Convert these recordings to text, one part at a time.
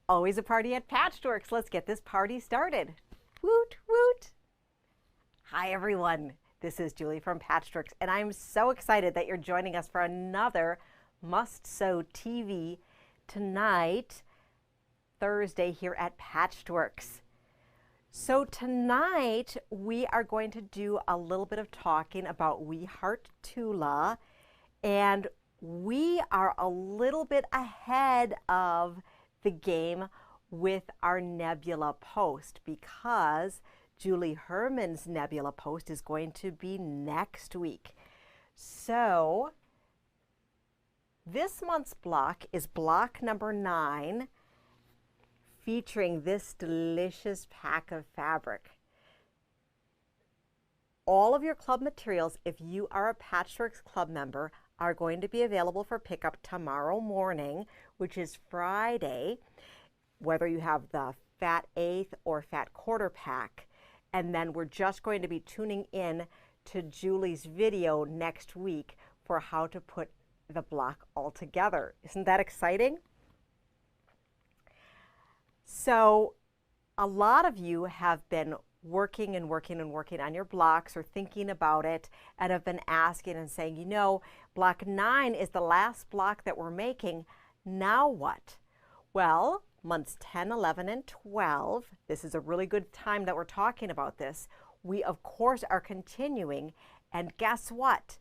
Always a party at Patchworks. Let's get this party started. Woot, woot. Hi, everyone. This is Julie from Patchworks, and I'm so excited that you're joining us for another Must Sew TV tonight, Thursday, here at Patchworks. So tonight, we are going to do a little bit of talking about We Heart Tula, and we are a little bit ahead of the game with our Nebula post because Julie Herman's Nebula post is going to be next week. So this month's block is block number 9, featuring this delicious pack of fabric. All of your club materials, if you are a Patchworks Club member, are going to be available for pickup tomorrow morning, which is Friday, whether you have the fat eighth or fat quarter pack. And then we're just going to be tuning in to Julie's video next week for how to put the block all together. Isn't that exciting? So a lot of you have been working on your blocks or thinking about it and have been asking and saying, you know, block 9 is the last block that we're making. Now what? Well, months 10, 11, and 12, this is a really good time that we're talking about this. We, of course, are continuing. And guess what?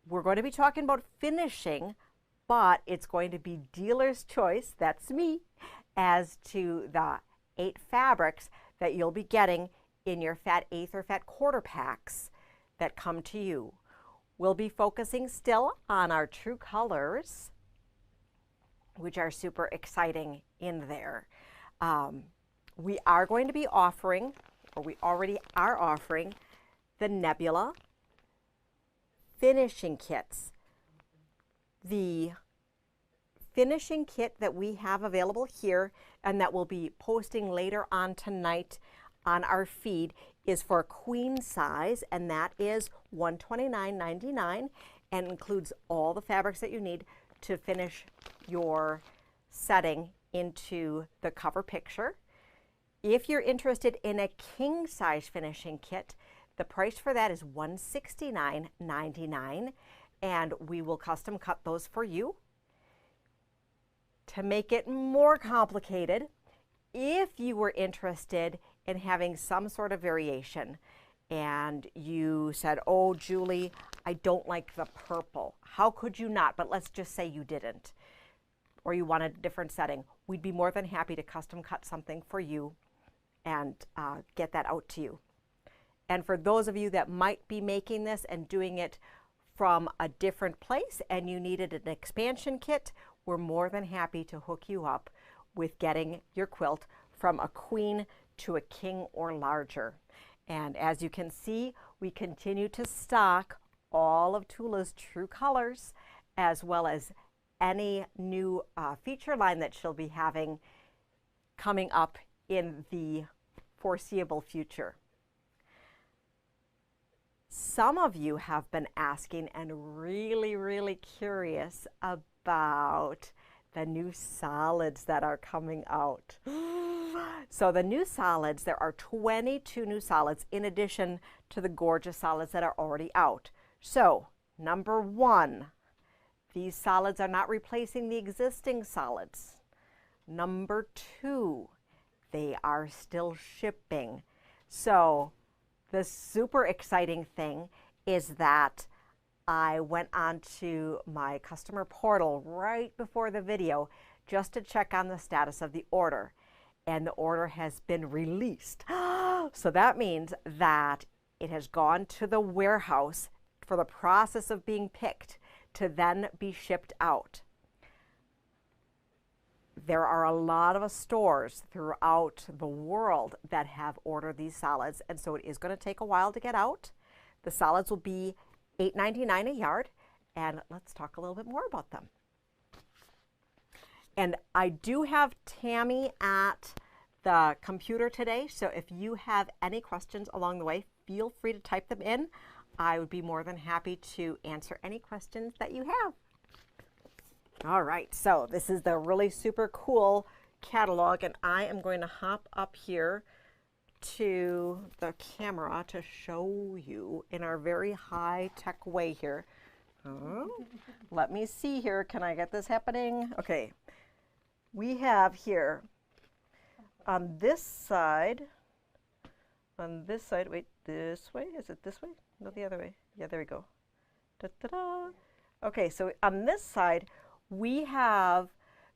We're going to be talking about finishing, but it's going to be dealer's choice, that's me, as to the 8 fabrics that you'll be getting in your fat eighth or fat quarter packs that come to you. We'll be focusing still on our true colors, which are super exciting in there. We are going to be offering, or we already are offering, the Nebula finishing kits. The finishing kit that we have available here and that we'll be posting later on tonight on our feed is for queen size, and that is $129.99 and includes all the fabrics that you need to finish your setting into the cover picture. If you're interested in a king size finishing kit, the price for that is $169.99, and we will custom cut those for you. To make it more complicated, if you were interested in having some sort of variation and you said, oh, Julie, I don't like the purple. How could you not? But let's just say you didn't, or you wanted a different setting. We'd be more than happy to custom cut something for you and get that out to you. And for those of you that might be making this and doing it from a different place and you needed an expansion kit, we're more than happy to hook you up with getting your quilt from a queen to a king or larger. And as you can see, we continue to stock all of Tula's true colors, as well as any new feature line that she'll be having coming up in the foreseeable future. Some of you have been asking and really curious about the new solids that are coming out. So the new solids, there are 22 new solids in addition to the gorgeous solids that are already out. So number 1, these solids are not replacing the existing solids. Number 2, they are still shipping. So the super exciting thing is that I went onto my customer portal right before the video just to check on the status of the order. And the order has been released. So that means that it has gone to the warehouse for the process of being picked to then be shipped out. There are a lot of stores throughout the world that have ordered these solids, and so it is going to take a while to get out. The solids will be $8.99 a yard, and let's talk a little bit more about them. And I do have Tammy at the computer today, so if you have any questions along the way, feel free to type them in. I would be more than happy to answer any questions that you have. All right, so this is the really super cool catalog, and I am going to hop up here to the camera to show you in our very high-tech way here. Let me see here. Can I get this happening? Okay. We have here on this side, wait, this way? Is it this way? No, the other way. Yeah, there we go. Da-da-da. Okay, so on this side, we have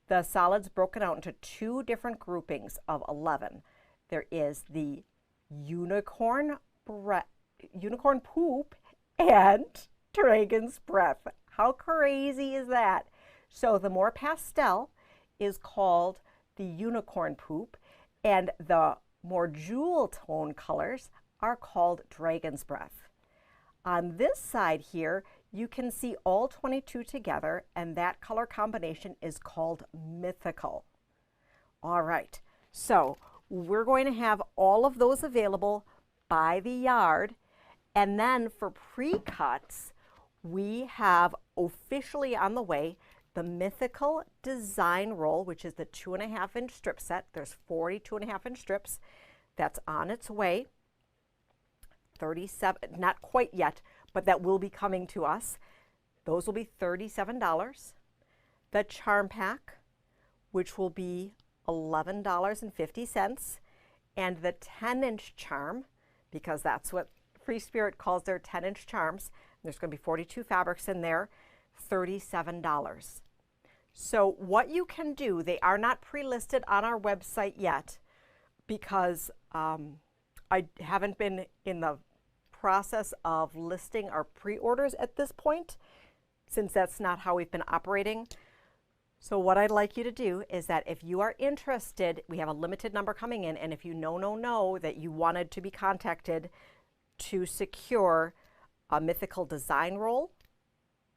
the solids broken out into two different groupings of 11. There is the unicorn poop and dragon's breath. How crazy is that? So the more pastel is called the unicorn poop, and the more jewel tone colors are called dragon's breath. On this side here, you can see all 22 together, and that color combination is called mythical. All right, so we're going to have all of those available by the yard, and then for pre-cuts, we have officially on the way the mythical design roll, which is the 2.5-inch strip set. There's 40 2.5-inch strips. That's on its way. 37, not quite yet, but that will be coming to us. Those will be $37. The charm pack, which will be $11.50, and the 10-inch charm, because that's what Free Spirit calls their 10-inch charms. There's going to be 42 fabrics in there, $37. So what you can do, they are not pre-listed on our website yet because I haven't been in the process of listing our pre-orders at this point, since that's not how we've been operating. So what I'd like you to do is that if you are interested, we have a limited number coming in, and if you know that you wanted to be contacted to secure a mythical design roll,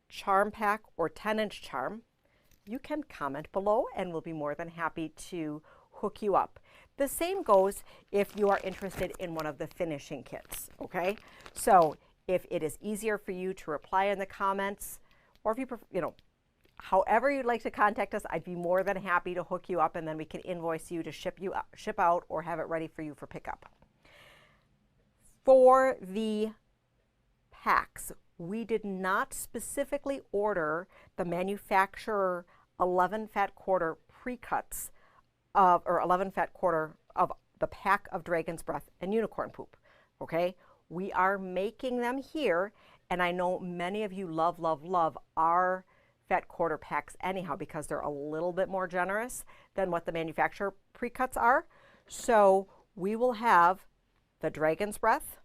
charm pack, or 10-inch charm, you can comment below and we'll be more than happy to hook you up. The same goes if you are interested in one of the finishing kits, okay? So if it is easier for you to reply in the comments, or if you prefer, however you'd like to contact us, I'd be more than happy to hook you up, and then we can invoice you to ship out or have it ready for you for pickup. For the packs, we did not specifically order the manufacturer 11 fat quarter pre-cuts or 11 fat quarter of the pack of Dragon's Breath and Unicorn Poop, okay? We are making them here, and I know many of you love our fat quarter packs anyhow because they're a little bit more generous than what the manufacturer pre-cuts are. So we will have the Dragon's Breath,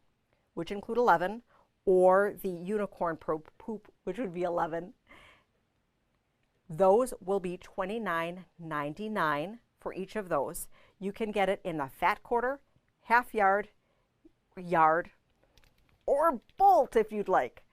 which include 11, or the Unicorn Poop, which would be 11. Those will be $29.99 for each of those. You can get it in the fat quarter, half yard, yard, or bolt if you'd like.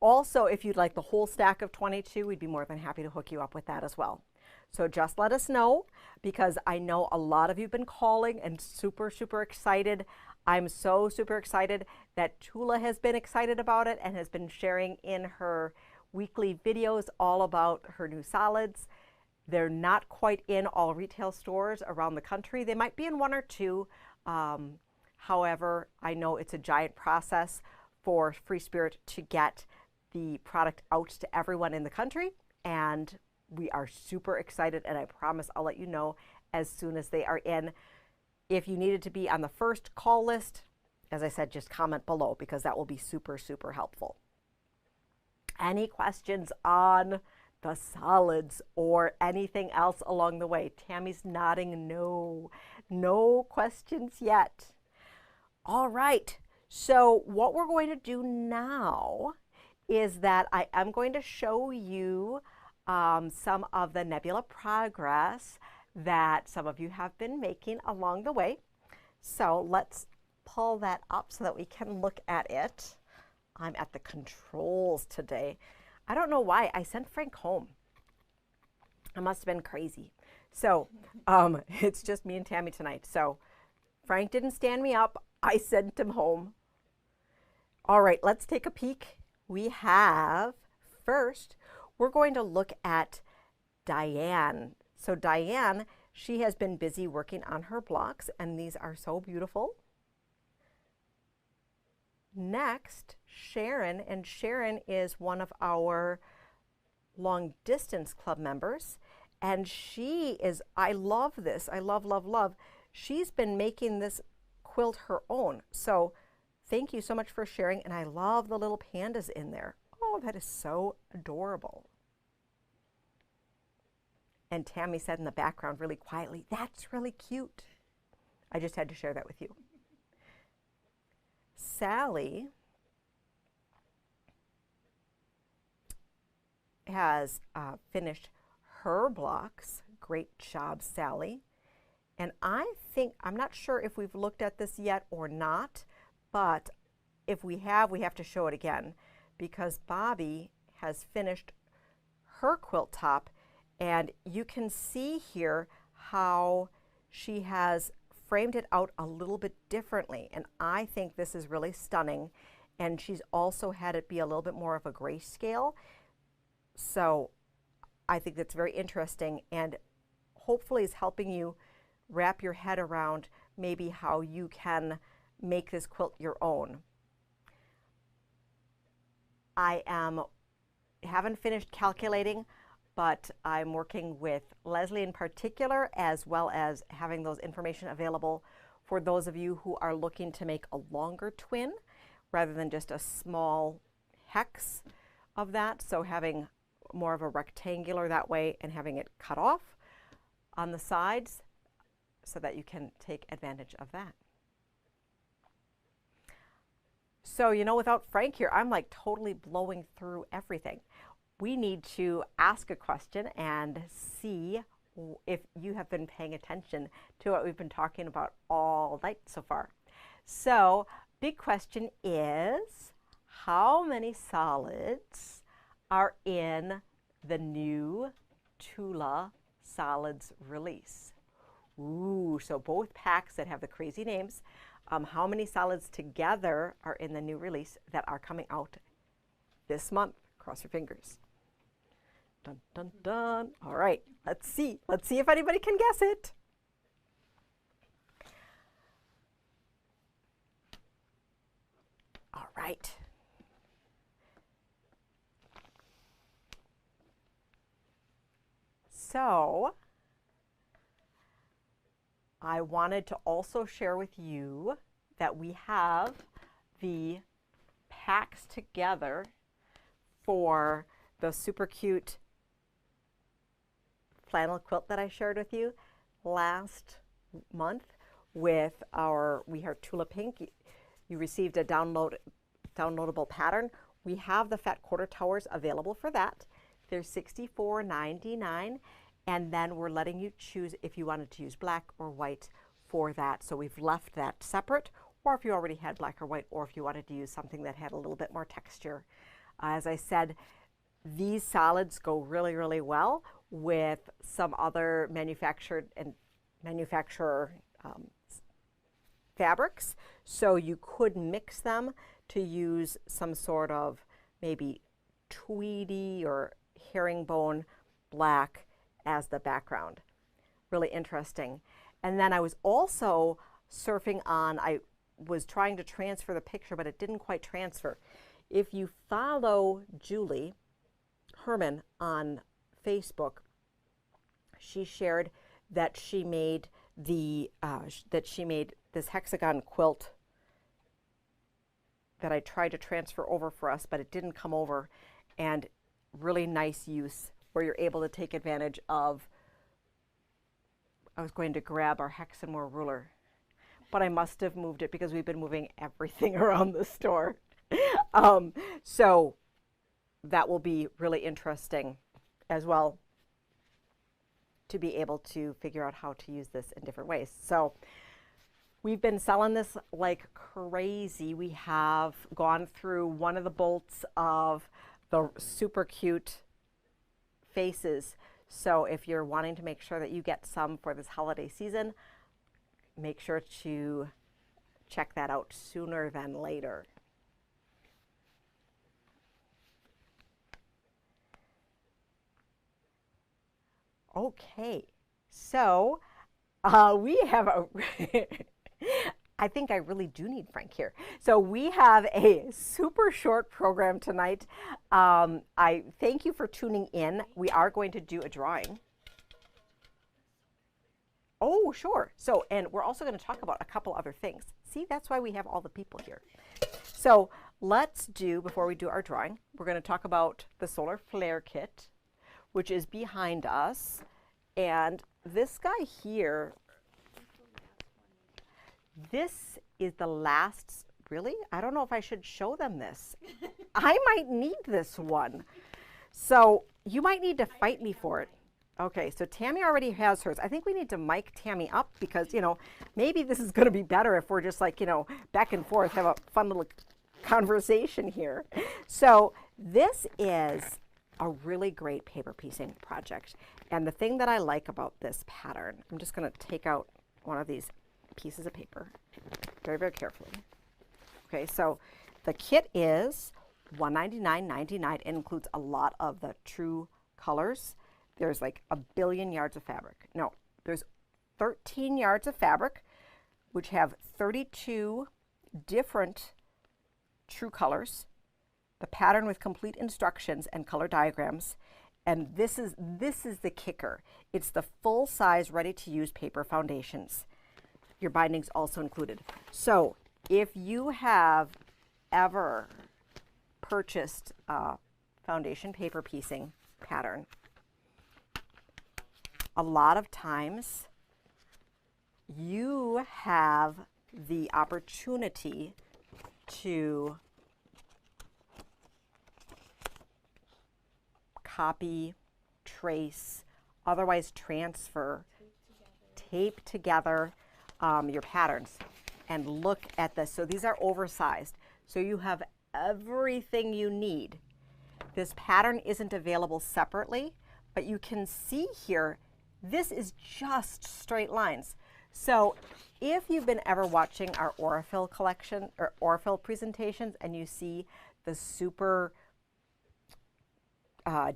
Also, if you'd like the whole stack of 22, we'd be more than happy to hook you up with that as well. So just let us know, because I know a lot of you have been calling and super excited. I'm so super excited that Juile has been excited about it and has been sharing in her weekly videos all about her new solids. They're not quite in all retail stores around the country. They might be in one or two. However, I know it's a giant process for Free Spirit to get the product out to everyone in the country, and we are super excited, and I promise I'll let you know as soon as they are in. If you needed to be on the first call list, as I said, just comment below because that will be super helpful. Any questions on the solids or anything else along the way? Tammy's nodding no. No questions yet. All right, so what we're going to do now is that I am going to show you some of the Nebula Progress that some of you have been making along the way. So let's pull that up so that we can look at it. I'm at the controls today. I don't know why I sent Frank home. I must have been crazy. So it's just me and Tammy tonight. So Frank didn't stand me up. I sent him home. All right, let's take a peek. We have, first, we're going to look at Diane. So Diane she has been busy working on her blocks, and these are so beautiful. Next, Sharon, and Sharon is one of our long distance club members, and she is, I love this, I love, love, love. She's been making this quilt her own. So thank you so much for sharing, and I love the little pandas in there. Oh, that is so adorable. And Tammy said in the background really quietly, that's really cute. I just had to share that with you. Sally has finished her blocks. Great job, Sally. And I think, I'm not sure if we've looked at this yet or not, but if we have to show it again, because Bobby has finished her quilt top, and you can see here how she has framed it out a little bit differently, and I think this is really stunning. And she's also had it be a little bit more of a grayscale, so I think that's very interesting, and hopefully is helping you wrap your head around maybe how you can make this quilt your own. I haven't finished calculating, but I'm working with Leslie in particular, as well as having those information available for those of you who are looking to make a longer twin rather than just a small hex of that. So having more of a rectangular that way and having it cut off on the sides so that you can take advantage of that. So, you know, without Frank here, I'm like totally blowing through everything. We need to ask a question and see if you have been paying attention to what we've been talking about all night so far. So, big question is, how many solids are in the new Tula solids release? Ooh, so both packs that have the crazy names. How many solids together are in the new release that are coming out this month? Cross your fingers. Dun, dun, dun. All right, let's see. Let's see if anybody can guess it. All right. So, I wanted to also share with you that we have the packs together for the super cute flannel quilt that I shared with you last month with we have Tula Pink. You received a downloadable pattern. We have the fat quarter towers available for that. They're $64.99. And then we're letting you choose if you wanted to use black or white for that. So we've left that separate, or if you already had black or white, or if you wanted to use something that had a little bit more texture. As I said, these solids go really, really well with some other manufacturer fabrics. So you could mix them to use some sort of maybe tweedy or herringbone black as the background. Really interesting. And then I was also surfing on, I was trying to transfer the picture, but it didn't quite transfer. If you follow Julie Herman on Facebook, she shared that she made this hexagon quilt that I tried to transfer over for us, but it didn't come over, and really nice use where you're able to take advantage of, I was going to grab our Hexamore ruler, but I must have moved it because we've been moving everything around the store. So that will be really interesting as well to be able to figure out how to use this in different ways. So we've been selling this like crazy. We have gone through one of the bolts of the super cute faces. So if you're wanting to make sure that you get some for this holiday season, make sure to check that out sooner than later. Okay, So we have a, I think I really do need Frank here. So we have a super short program tonight. I thank you for tuning in. We are going to do a drawing. Oh, sure. So, and we're also going to talk about a couple other things. See, that's why we have all the people here. So let's do, before we do our drawing, we're going to talk about the solar flare kit, which is behind us. And this guy here, this is the last, really? I don't know if I should show them this. I might need this one. So you might need to fight me for it. Okay, so Tammy already has hers. I think we need to mic Tammy up because, you know, maybe this is going to be better if we're just like, you know, back and forth, have a fun little conversation here. So this is a really great paper piecing project. And the thing that I like about this pattern, I'm just going to take out one of these pieces of paper very, very carefully. Okay, so the kit is $199.99. It includes a lot of the true colors. There's like 1 billion yards of fabric. No, there's 13 yards of fabric, which have 32 different true colors, the pattern with complete instructions and color diagrams. And this is the kicker. It's the full-size, ready-to-use paper foundations. Your binding's also included. So if you have ever purchased a foundation paper piecing pattern, a lot of times you have the opportunity to copy, trace, otherwise transfer, tape together your patterns. And look at this. So these are oversized. So you have everything you need. This pattern isn't available separately, but you can see here, this is just straight lines. So if you've been ever watching our Aurifil collection or Aurifil presentations and you see the super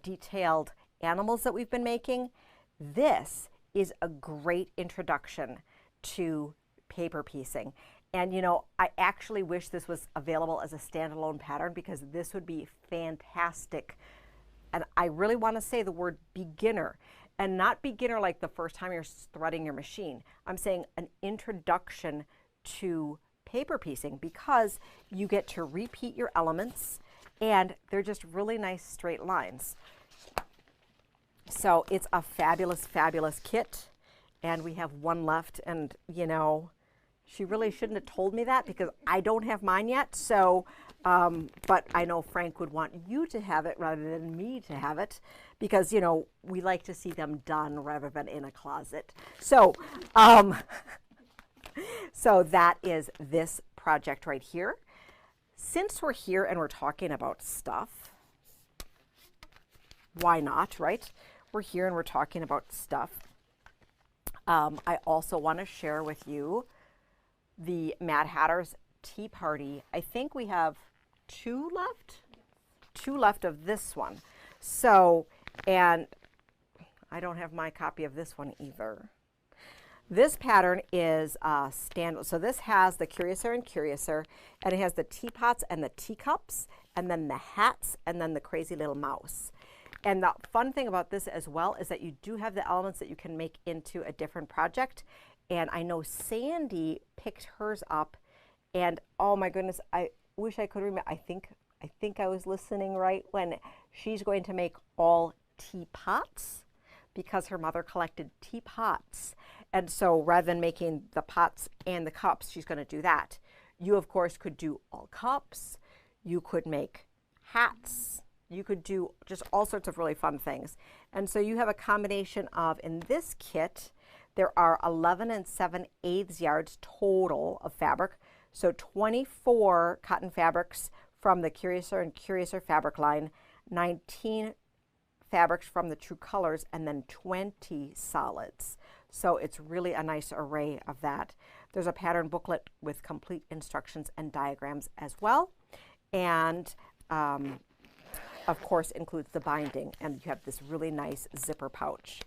detailed animals that we've been making, this is a great introduction to paper piecing. And you know, I actually wish this was available as a standalone pattern because this would be fantastic. And I really want to say the word beginner, and not beginner like the first time you're threading your machine. I'm saying an introduction to paper piecing because you get to repeat your elements and they're just really nice straight lines. So it's a fabulous, fabulous kit. And we have one left, and you know, she really shouldn't have told me that because I don't have mine yet. So, but I know Frank would want you to have it rather than me to have it because, you know, we like to see them done rather than in a closet. So, so that is this project right here. Since we're here and we're talking about stuff, why not, right? We're here and we're talking about stuff. I also want to share with you the Mad Hatter's Tea Party. I think we have two left of this one. So, and I don't have my copy of this one either. This pattern is so this has the Curiouser and Curiouser, and it has the teapots and the teacups, and then the hats, and then the crazy little mouse. And the fun thing about this as well is that you do have the elements that you can make into a different project. And I know Sandy picked hers up, and oh my goodness, I wish I could remember. I think I was listening right when she's going to make all teapots because her mother collected teapots. And so rather than making the pots and the cups, she's going to do that. You, of course, could do all cups. You could make hats. You could do just all sorts of really fun things. And so you have a combination of, in this kit, there are 11 7/8 yards total of fabric. So 24 cotton fabrics from the Curiouser and Curiouser fabric line, 19 fabrics from the True Colors, and then 20 solids. So it's really a nice array of that. There's a pattern booklet with complete instructions and diagrams as well. And of course includes the binding, and you have this really nice zipper pouch.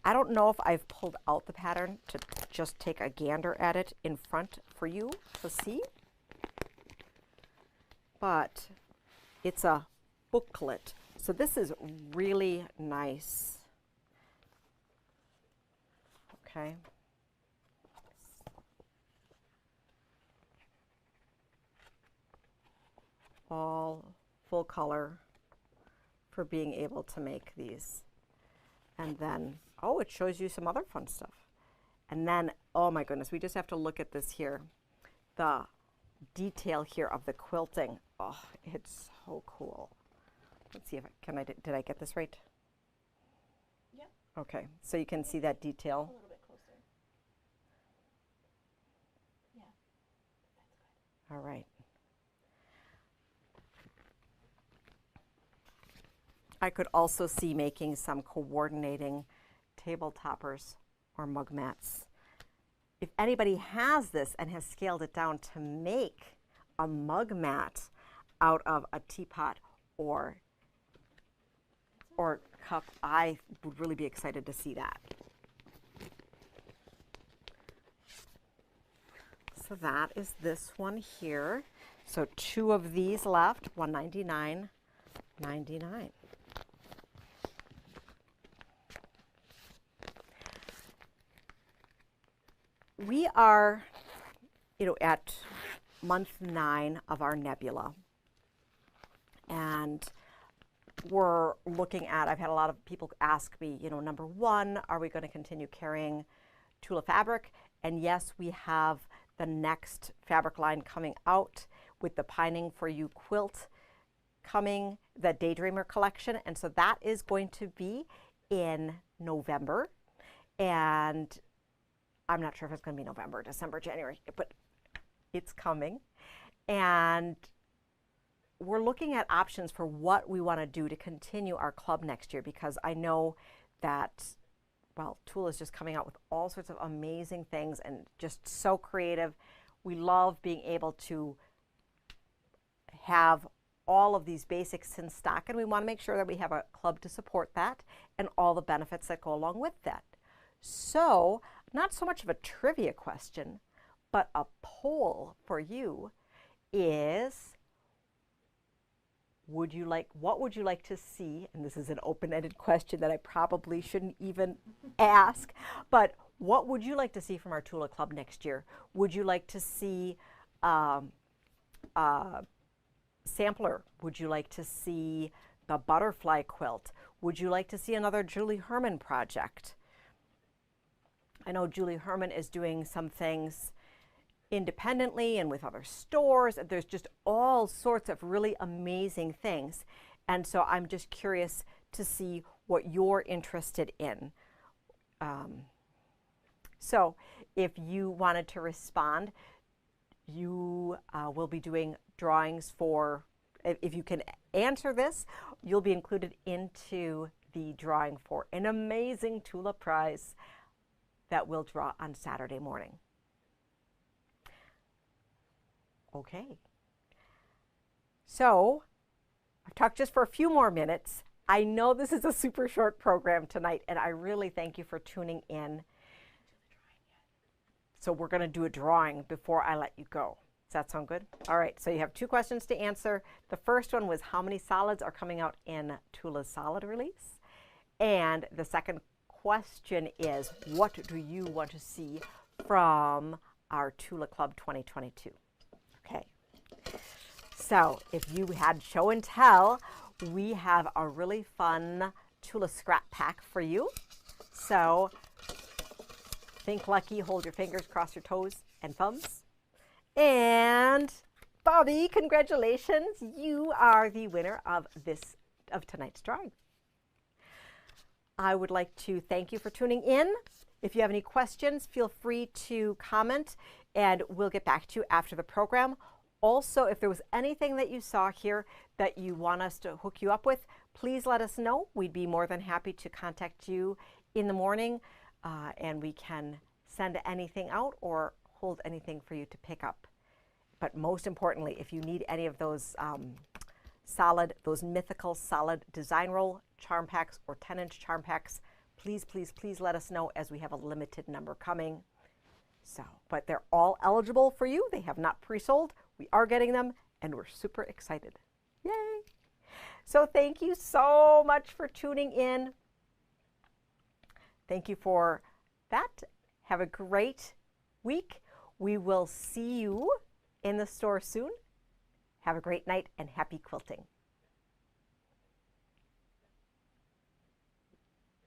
I don't know if I've pulled out the pattern to just take a gander at it in front for you to see, but it's a booklet. So this is really nice. Okay. All full color for being able to make these. And then, oh, it shows you some other fun stuff. And then, oh my goodness, we just have to look at this here. The detail here of the quilting. Oh, it's so cool. Let's see if did I get this right? Yeah. Okay, so you can see that detail. A little bit closer. Yeah, that's good. All right. I could also see making some coordinating table toppers or mug mats. If anybody has this and has scaled it down to make a mug mat out of a teapot or cup, I would really be excited to see that. So that is this one here. So 2 of these left, $199.99. We are, at month 9 of our Nebula, and we're looking at, I've had a lot of people ask me, number 1, are we going to continue carrying Tula fabric? And yes, we have the next fabric line coming out with the Pining for You quilt coming, the Daydreamer collection, and so that is going to be in November, and I'm not sure if it's going to be November, December, January, but it's coming. And we're looking at options for what we want to do to continue our club next year, because I know that, well, Tula is just coming out with all sorts of amazing things and just so creative. We love being able to have all of these basics in stock, and we want to make sure that we have a club to support that and all the benefits that go along with that. So, not so much of a trivia question, but a poll for you is, what would you like to see? And this is an open-ended question that I probably shouldn't even ask, but what would you like to see from our Tula Club next year? Would you like to see sampler? Would you like to see the butterfly quilt? Would you like to see another Julie Herman project? I know Julie Herman is doing some things independently and with other stores. There's just all sorts of really amazing things. And so I'm just curious to see what you're interested in. So if you wanted to respond, you will be doing drawings for, if you can answer this, you'll be included into the drawing for an amazing Tula prize that we'll draw on Saturday morning. Okay. So I've talked just for a few more minutes. I know this is a super short program tonight, and I really thank you for tuning in. So we're going to do a drawing before I let you go. Does that sound good? All right, so you have 2 questions to answer. The first one was how many solids are coming out in Tula's solid release? And the second question is, what do you want to see from our Tula Club 2022? Okay, so if you had show and tell, we have a really fun Tula scrap pack for you. So think lucky, hold your fingers, cross your toes and thumbs. And Bobby, congratulations, you are the winner of tonight's drawing. I would like to thank you for tuning in. If you have any questions, feel free to comment and we'll get back to you after the program. Also, if there was anything that you saw here that you want us to hook you up with, please let us know. We'd be more than happy to contact you in the morning and we can send anything out or hold anything for you to pick up. But most importantly, if you need any of those those mythical solid design roll charm packs or 10-inch charm packs, please, please, please let us know, as we have a limited number coming. So, but they're all eligible for you. They have not pre-sold. We are getting them, and we're super excited. Yay! So thank you so much for tuning in. Thank you for that. Have a great week. We will see you in the store soon. Have a great night and happy quilting.